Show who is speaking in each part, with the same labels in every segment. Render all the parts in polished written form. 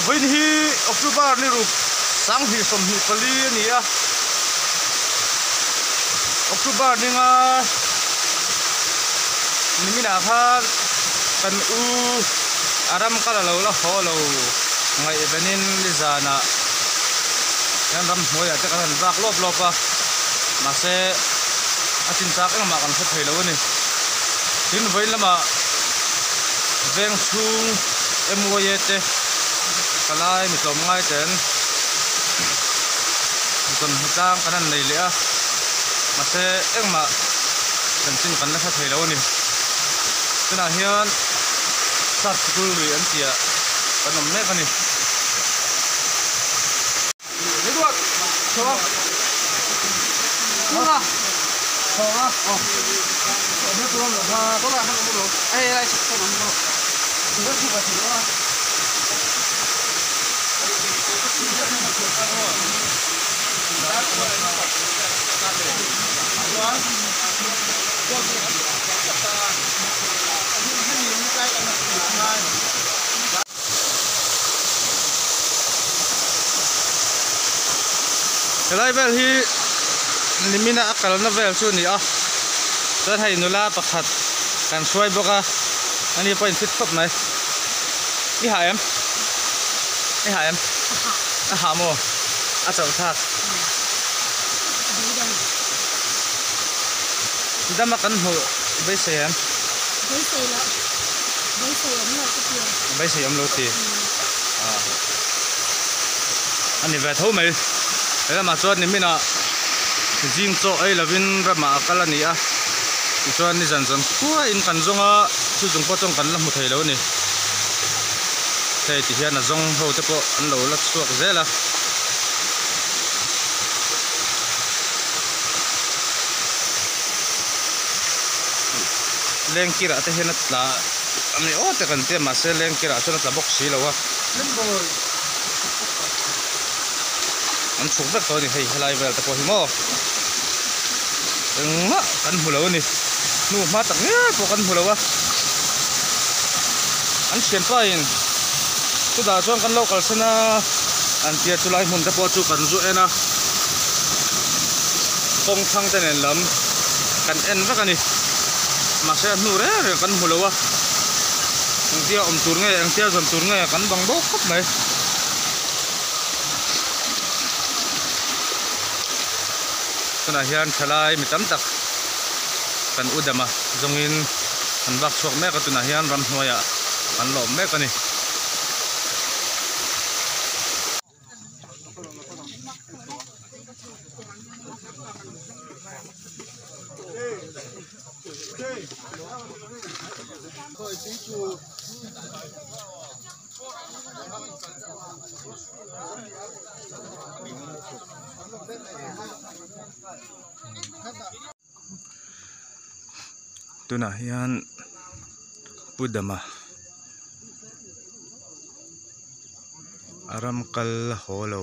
Speaker 1: với hi October ni rup sang hi som hi pali ni a October ni nga ni mina kha kan u aram kala lo la ho lo ngai benin li zana yan ram hoya te kan bak lop lopa mase atin sak eng ma kan kha thei lo ni tin voi lama veng chung emoyete kalai mi tom ngai ten kon hutang kanan nei le a mase eng ma kan sin kan la kha thei lo ni tuna hian sat school ri an tia kanom ne kani ni duak so ha ha oh ne turon ha to la han mo ai ai sa mo mo ni tu ba ti lo Kalai vel hi limina akal na vel chu ni a tan hai nula pakhat kan suai boka ani point fit khop nai i ha em a ha mo a chau thak dama kan ho bai se em bai se em lo ti ani ve tho mai ela ma chuan ni mina jing cho ai lovin rama kala ni a chuan ni zan khua in kan zonga chu jung po chong kan la mu thei lo ni thei ti hian a zong ho te po an lo la chuak zela leng kira te hian atla ani o te kan te ma se leng kira chuan atla box si lo wa an chuk vek to ni hei helai vel ta po hi mo nga kan hulo ni nu ma tak nge po kan hulo wa an chen pa in tu da chuan kan local sana an tia chulai mun ta po chu kan zu ena kong thang ten en lam kan en vek ani ma se nu re kan hulo wa ang tia tur nge ang tia zon tur nge kan bang bo khop mai tuna hian thalai mi tam tak kan udama zongin an bak chuak mek atuna hian ram hnuaya an lom mek ani tuna hian pudama aram kal holo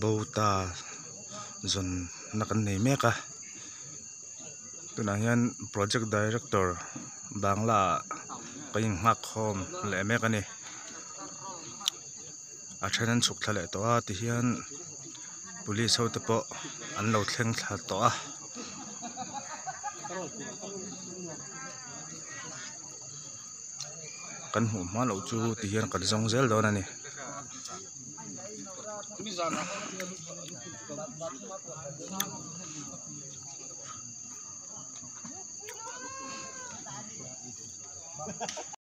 Speaker 1: bota zon nakan nei meka tuna hian project director bangla kaing hak khom le mekani a thenan chuk thale to a ti hian police ho te po an lo thleng thla to a kan hu ma lo chu ti hian kan zong zel don ani